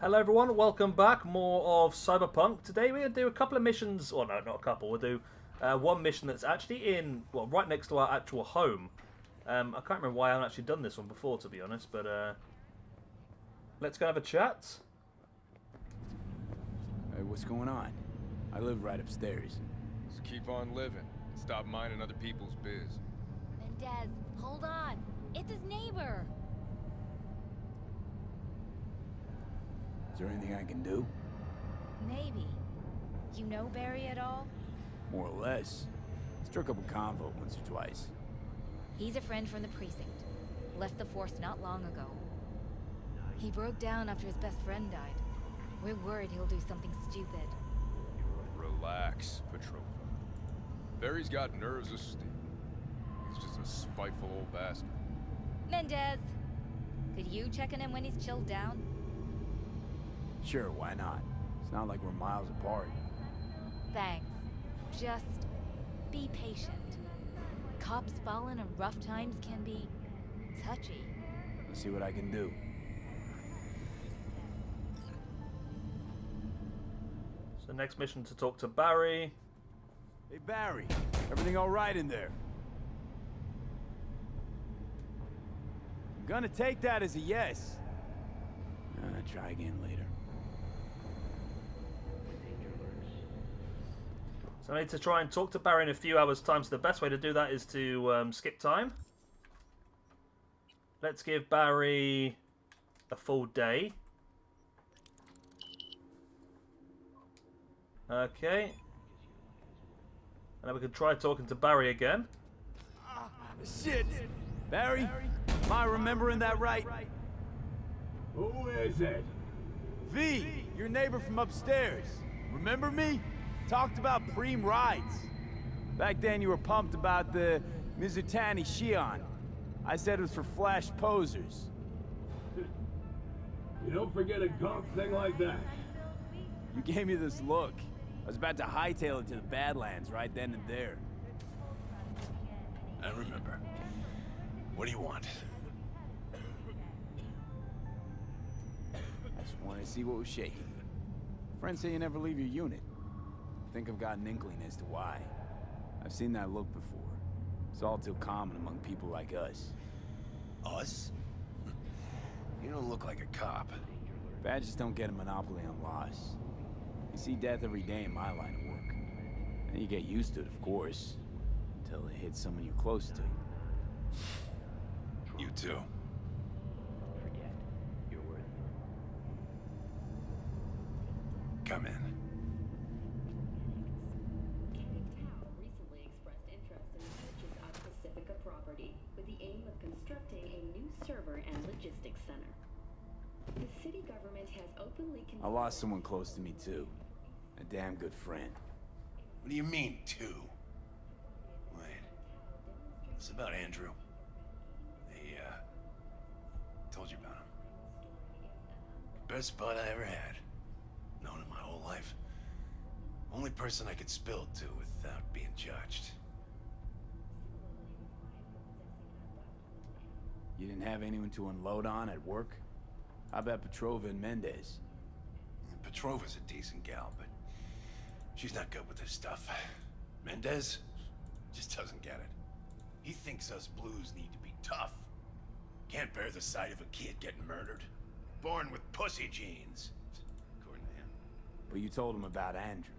Hello everyone, welcome back. More of Cyberpunk. Today we're going to do a couple of missions, or no, not a couple, we'll do one mission that's actually in, well, right next to our actual home. I can't remember why I haven't actually done this one before, to be honest, but let's go have a chat. Hey, what's going on? I live right upstairs. Just keep on living. Stop minding other people's biz. Mendez, hold on. It's his neighbor. Is there anything I can do? Maybe. You know Barry at all? More or less. Struck up a convo once or twice. He's a friend from the precinct. Left the force not long ago. He broke down after his best friend died. We're worried he'll do something stupid. Relax, Petrova. Barry's got nerves of steel. He's just a spiteful old bastard. Mendez! Could you check on him when he's chilled down? Sure, why not? It's not like we're miles apart. Thanks. Just be patient. Cops falling in rough times can be touchy. Let's see what I can do. So next mission to talk to Barry. Hey Barry, everything all right in there? I'm gonna take that as a yes. Try again later. So I need to try and talk to Barry in a few hours' time, so the best way to do that is to skip time. Let's give Barry a full day. Okay. And then we can try talking to Barry again. Shit! Barry, am I remembering that right? Who is it? V, your neighbor from upstairs. Remember me? Talked about preem rides. Back then you were pumped about the Mizutani Shion. I said it was for flash posers. You don't forget a gunk thing like that. You gave me this look. I was about to hightail it to the Badlands right then and there. I remember. What do you want? I just wanted to see what was shaking. Friends say you never leave your unit. I think I've got an inkling as to why. I've seen that look before. It's all too common among people like us. Us? You don't look like a cop. Badges don't get a monopoly on loss. You see death every day in my line of work. And you get used to it, of course, until it hits someone you're close to. You too. Come in. Recently expressed interest in the purchase of Pacifica property with the aim of constructing a new server and logistics center. The city government has openly I lost someone close to me too. A damn good friend. What do you mean, two? Wait. It's about Andrew. They, told you about him. Best bud I ever had. Known him my whole life. Only person I could spill to without being judged. You didn't have anyone to unload on at work? How about Petrova and Mendez? Petrova's a decent gal, but she's not good with this stuff. Mendez just doesn't get it. He thinks us blues need to be tough. Can't bear the sight of a kid getting murdered. Born with pussy genes. According to him. But you told him about Andrew.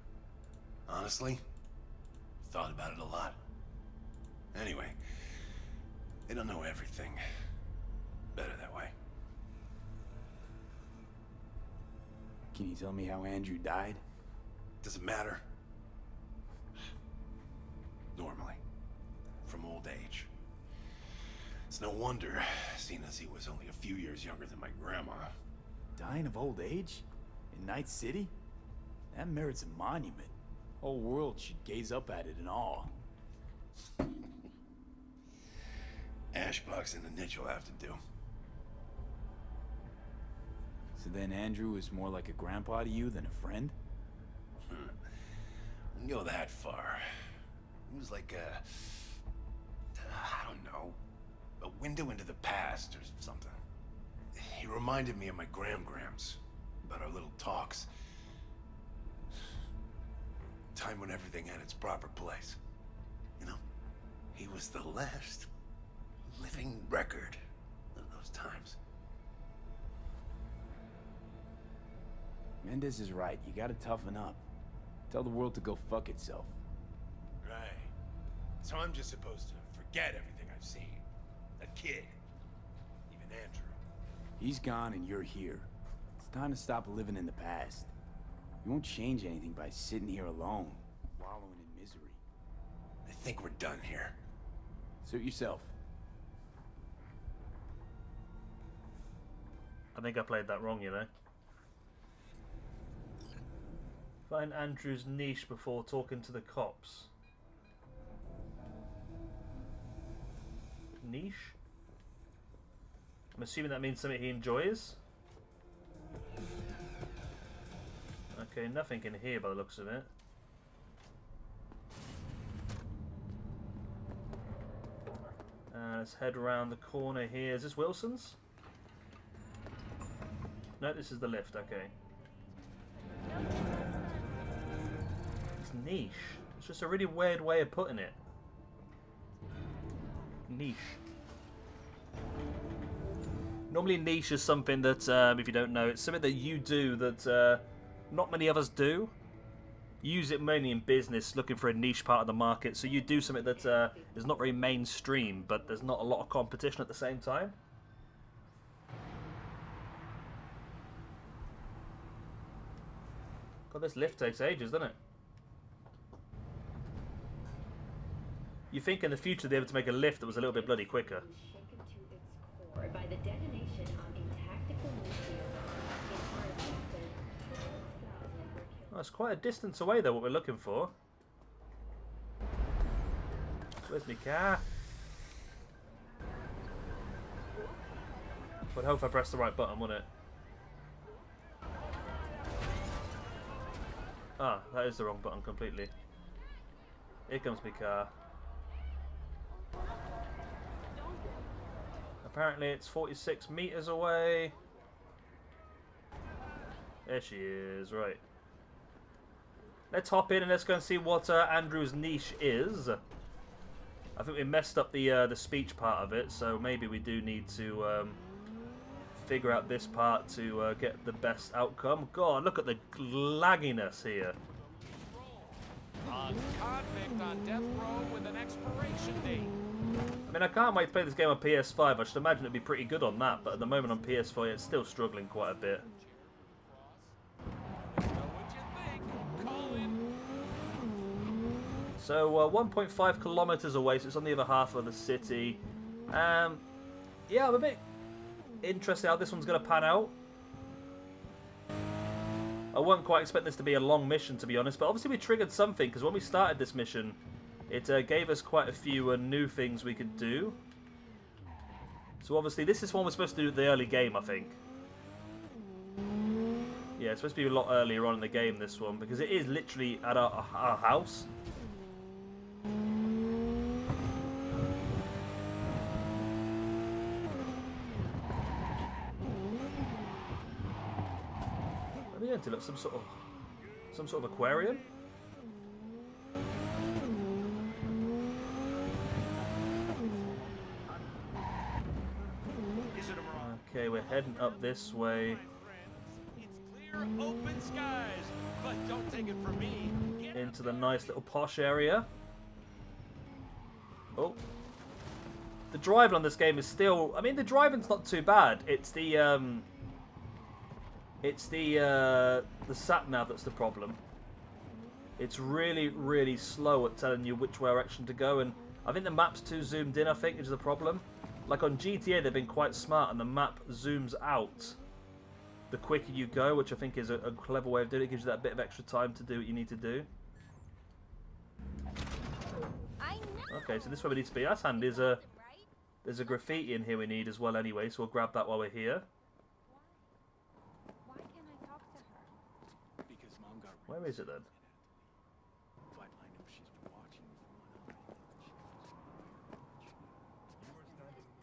Honestly, thought about it a lot. Anyway, they don't know everything. Better that way. Can you tell me how Andrew died? Doesn't matter. Normally. From old age. It's no wonder, seeing as he was only a few years younger than my grandma. Dying of old age? In Night City? That merits a monument. Whole world should gaze up at it in awe. Ashbox and the niche will have to do. So then Andrew was more like a grandpa to you than a friend? Wouldn't go that far. He was like I don't know, a window into the past or something. He reminded me of my Grams. about our little talks. Time when everything had its proper place. You know, he was the last living record of those times. Mendez is right. You gotta toughen up. Tell the world to go fuck itself. Right. So I'm just supposed to forget everything I've seen. That kid. Even Andrew. He's gone and you're here. It's time to stop living in the past. You won't change anything by sitting here alone, wallowing in misery. I think we're done here. Suit yourself. I think I played that wrong, you know. Find Andrew's niche before talking to the cops. Niche? I'm assuming that means something he enjoys. Okay, nothing in here by the looks of it. Let's head around the corner here. Is this Wilson's? No, this is the lift, okay. It's niche. It's just a really weird way of putting it. Niche. Normally niche is something that, if you don't know, it's something that you do that not many others do. You use it mainly in business, looking for a niche part of the market. So you do something that is not very mainstream, but there's not a lot of competition at the same time. God, this lift takes ages, doesn't it? You think in the future they'll be able to make a lift that was a little bit bloody quicker. Shaken to its core by the detonation of a tactical nuclear bomb in Oh, it's quite a distance away though, what we're looking for. Where's my car? Would hope I pressed the right button, wouldn't it? Ah, that is the wrong button completely. Here comes my car. Apparently it's 46 meters away. There she is, right. Let's hop in and let's go and see what Andrew's niche is. I think we messed up the speech part of it, so maybe we do need to figure out this part to get the best outcome. God, look at the lagginess here. A convict on death row with an expiration date. I mean, I can't wait to play this game on PS5. I should imagine it'd be pretty good on that, but at the moment on PS4 it's still struggling quite a bit. So 1.5 kilometers away, so it's on the other half of the city. Yeah, I'm a bit interested how this one's going to pan out. I wasn't quite expecting this to be a long mission, to be honest, but obviously we triggered something, because when we started this mission, it gave us quite a few new things we could do. So obviously this is one we're supposed to do at the early game, I think. Yeah, it's supposed to be a lot earlier on in the game, this one, because it is literally at our house. What are you into? Look, some sort of aquarium? Okay, we're heading up this way. It's clear open skies, but don't take it from me. Into the nice little posh area. Oh. The driving on this game is still... I mean, the driving's not too bad. It's the sat-nav that's the problem. It's really, really slow at telling you which direction to go, and I think the map's too zoomed in, I think, is the problem. Like on GTA, they've been quite smart, and the map zooms out the quicker you go, which I think is a clever way of doing it. It gives you that bit of extra time to do what you need to do. Okay, so this is where we need to be. That's handy. There's a graffiti in here we need as well anyway, so we'll grab that while we're here. Why can't I talk to her? Because Mom got Where is it then? but I know she's been watching me for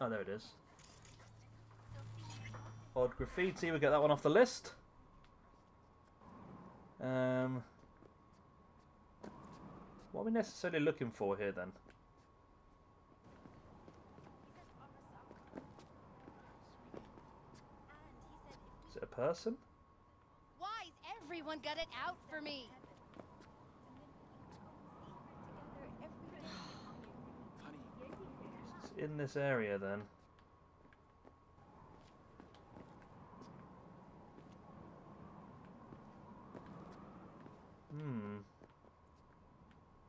1 hour. Oh, there it is. Odd graffiti, we get that one off the list. What are we necessarily looking for here then? Is it a person? Why's everyone got it out for me? It's in this area then.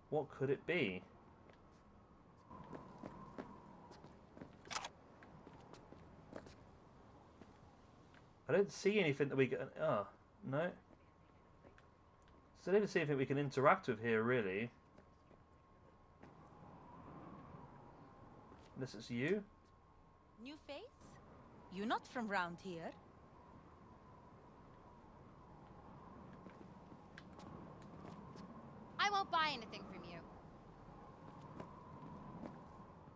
What could it be? I don't see anything that we can... Oh, no. Still don't even see anything we can interact with here, really. Unless it's you? New face? You're not from round here. I won't buy anything from you.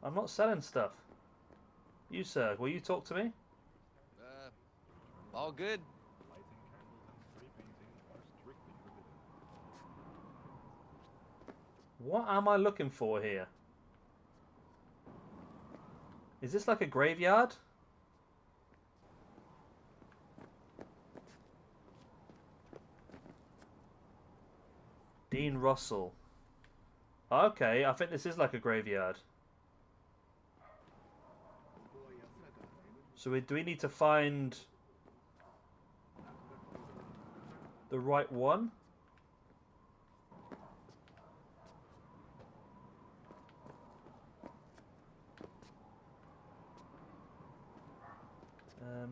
I'm not selling stuff. You, sir, will you talk to me? All good. What am I looking for here? Is this like a graveyard? Dean Russell. Okay, I think this is like a graveyard. So do we need to find the right one?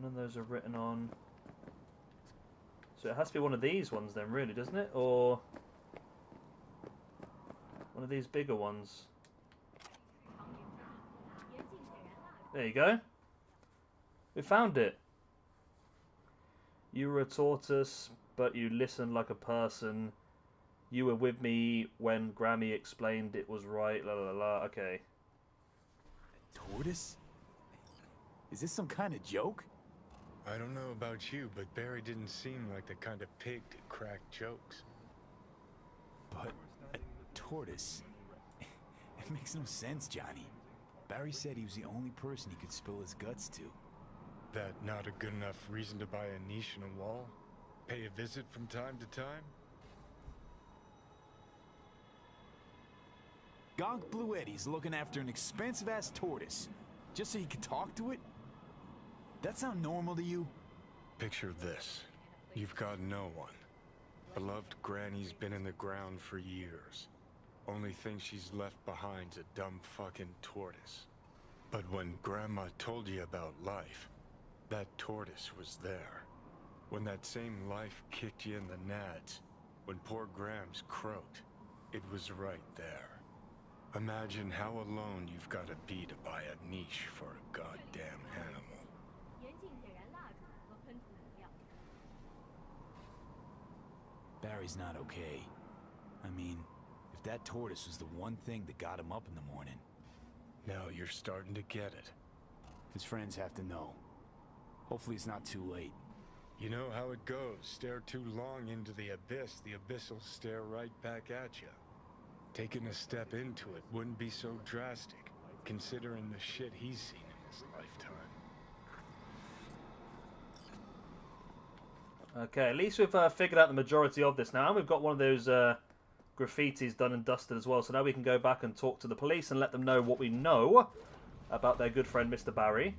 None of those are written on. So it has to be one of these ones then, really, doesn't it? Or one of these bigger ones. There you go. We found it. You were a tortoise, but you listened like a person. You were with me when Grammy explained it was right. La la la. Okay. A tortoise? Is this some kind of joke? I don't know about you, but Barry didn't seem like the kind of pig to crack jokes. But a tortoise? It makes no sense, Johnny. Barry said he was the only person he could spill his guts to. That not a good enough reason to buy a niche in a wall? Pay a visit from time to time? Gonk Blue Eddie's looking after an expensive-ass tortoise, just so he could talk to it? That sound normal to you? Picture this. You've got no one. Beloved Granny's been in the ground for years. Only thing she's left behind's a dumb fucking tortoise. But when Grandma told you about life, that tortoise was there. When that same life kicked you in the nads, when poor Grams croaked, it was right there. Imagine how alone you've got to be to buy a niche for a goddamn animal. Barry's not okay. I mean, if that tortoise was the one thing that got him up in the morning. Now you're starting to get it. His friends have to know. Hopefully it's not too late. You know how it goes. Stare too long into the abyss will stare right back at you. Taking a step into it wouldn't be so drastic, considering the shit he's seen in his lifetime. Okay, at least we've figured out the majority of this now. We've got one of those graffitis done and dusted as well, so now we can go back and talk to the police and let them know what we know about their good friend Mr. Barry.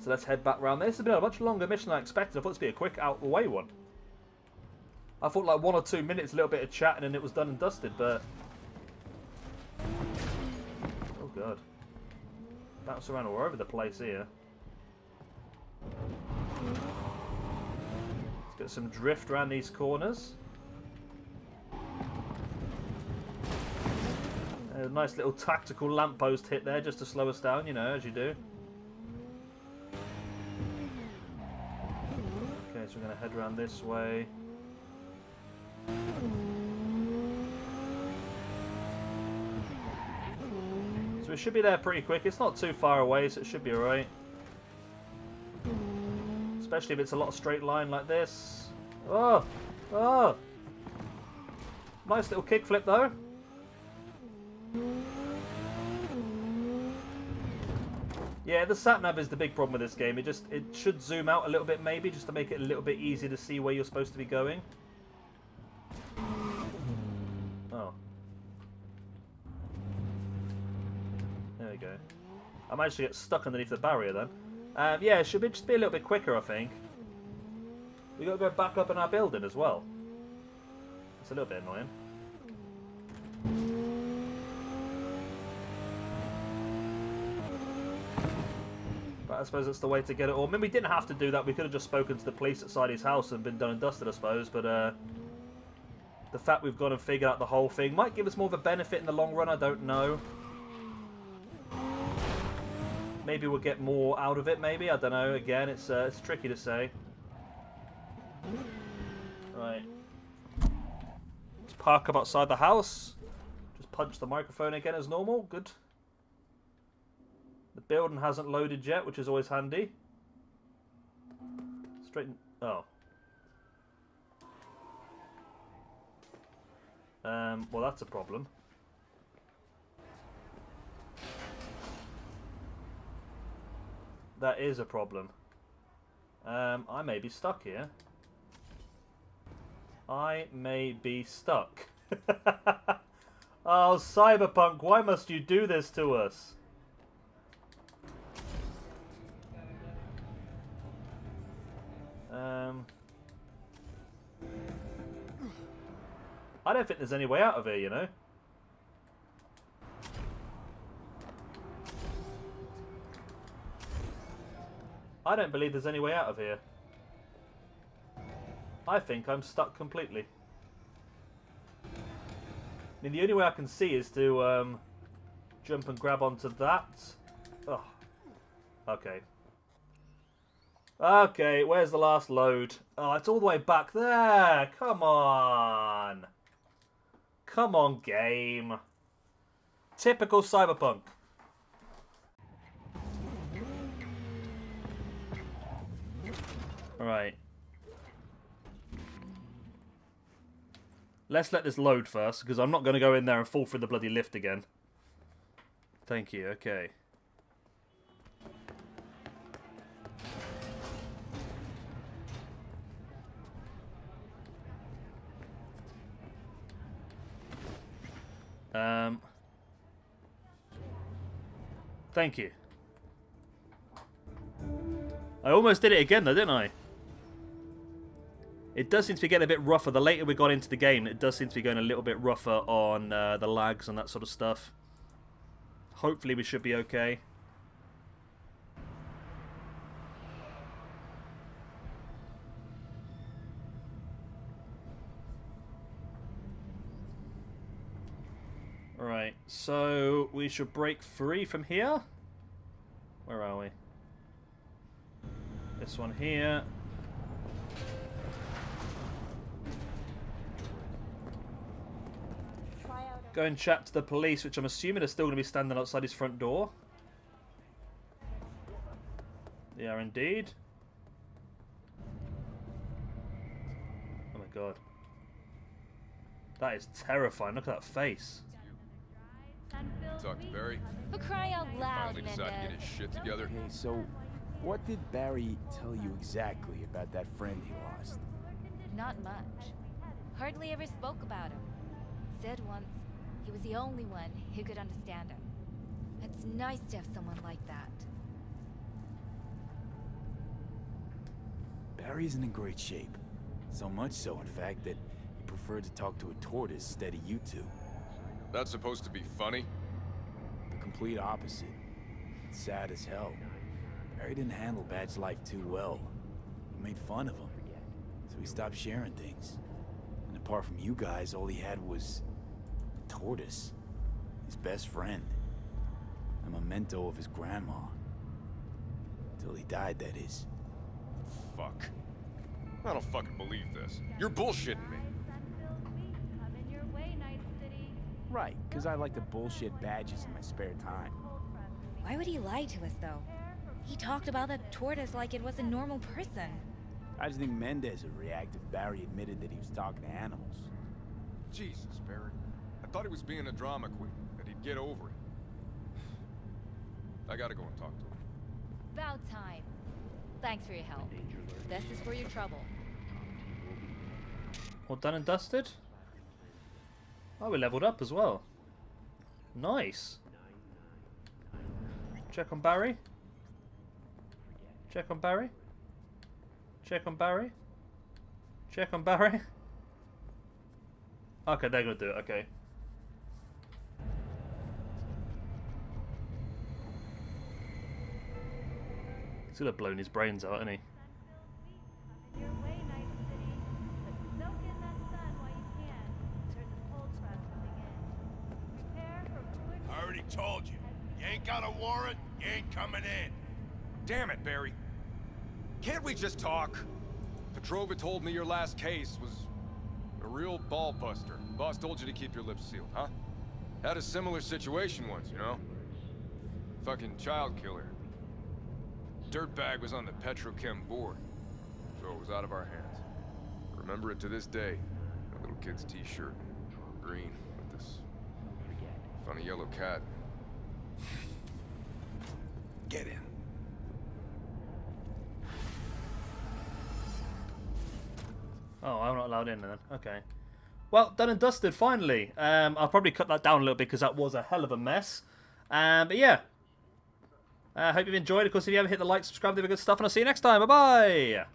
So let's head back round. This has been a much longer mission than I expected. I thought this would be a quick out-the-way one. I thought like 1 or 2 minutes, a little bit of chatting, and it was done and dusted, but... Oh, God. Bounce around all over the place here. Let's get some drift around these corners. A nice little tactical lamppost hit there just to slow us down, you know, as you do. Okay, so we're going to head around this way. So we should be there pretty quick. It's not too far away, so it should be alright. Especially if it's a lot of straight line like this. Oh! Oh! Nice little kickflip though. Yeah, the sat-nav is the big problem with this game. It should zoom out a little bit maybe, just to make it a little bit easier to see where you're supposed to be going. Oh. There we go. I managed to get stuck underneath the barrier then. Yeah, it should just be a little bit quicker, I think. We got to go back up in our building as well. It's a little bit annoying. But I suppose that's the way to get it all. I mean, we didn't have to do that. We could have just spoken to the police outside his house and been done and dusted, I suppose. But the fact we've gone and figured out the whole thing might give us more of a benefit in the long run. I don't know. Maybe we'll get more out of it, maybe. I don't know. Again, it's tricky to say. Right. Let's park up outside the house. Just punch the microphone again as normal. Good. The building hasn't loaded yet, which is always handy. Straighten... Oh. Well, that's a problem. That is a problem. I may be stuck here. I may be stuck. Oh, Cyberpunk, why must you do this to us? I don't think there's any way out of here, you know? I don't believe there's any way out of here. I think I'm stuck completely. I mean, the only way I can see is to jump and grab onto that. Oh. Okay. Okay, where's the last load? Oh, it's all the way back there. Come on. Come on, game. Typical Cyberpunk. Alright. Let's let this load first, because I'm not going to go in there and fall through the bloody lift again. Thank you, okay. Thank you. I almost did it again though, didn't I? It does seem to be getting a bit rougher. The later we got into the game, it does seem to be going a little bit rougher on the lags and that sort of stuff. Hopefully we should be okay. Right, so we should break free from here. Where are we? This one here. Go and chat to the police, which I'm assuming are still going to be standing outside his front door. They are indeed. Oh my god. That is terrifying. Look at that face. Talk to Barry. For crying out loud, Finally decided to get his shit together. Okay, so what did Barry tell you exactly about that friend he lost? Not much. Hardly ever spoke about him. Said once he was the only one who could understand him. It's nice to have someone like that. Barry isn't in great shape. So much so, in fact, that he preferred to talk to a tortoise instead of you two. That's supposed to be funny? The complete opposite. It's sad as hell. Barry didn't handle Bad's life too well. You made fun of him. So he stopped sharing things. And apart from you guys, all he had was a tortoise. His best friend. A memento of his grandma. Till he died, that is. Fuck. I don't fucking believe this. You're bullshitting me. Right, because I like to bullshit badges in my spare time. Why would he lie to us, though? He talked about that tortoise like it was a normal person. How do you think Mendez would react if Barry admitted that he was talking to animals? Jesus, Barry. I thought he was being a drama queen, that he'd get over it. I gotta go and talk to him. About time. Thanks for your help. This is for your trouble. All done and dusted? Oh, we leveled up as well. Nice. Check on Barry. Check on Barry. Check on Barry. Check on Barry. Okay, they're gonna do it, okay. He's gonna have blown his brains out, isn't he? I already told you. You ain't got a warrant, you ain't coming in. Damn it, Barry. Can't we just talk? Petrova told me your last case was a real ball buster. Boss told you to keep your lips sealed, huh? Had a similar situation once, you know? Fucking child killer. Dirtbag was on the petrochem board, so it was out of our hands. Remember it to this day. A little kid's t-shirt, green, with this funny yellow cat. Get in. Oh, I'm not allowed in then. Okay. Well, done and dusted, finally. I'll probably cut that down a little bit because that was a hell of a mess. But yeah. I hope you've enjoyed. Of course, if you haven't hit the like, subscribe, do the good stuff, and I'll see you next time. Bye-bye.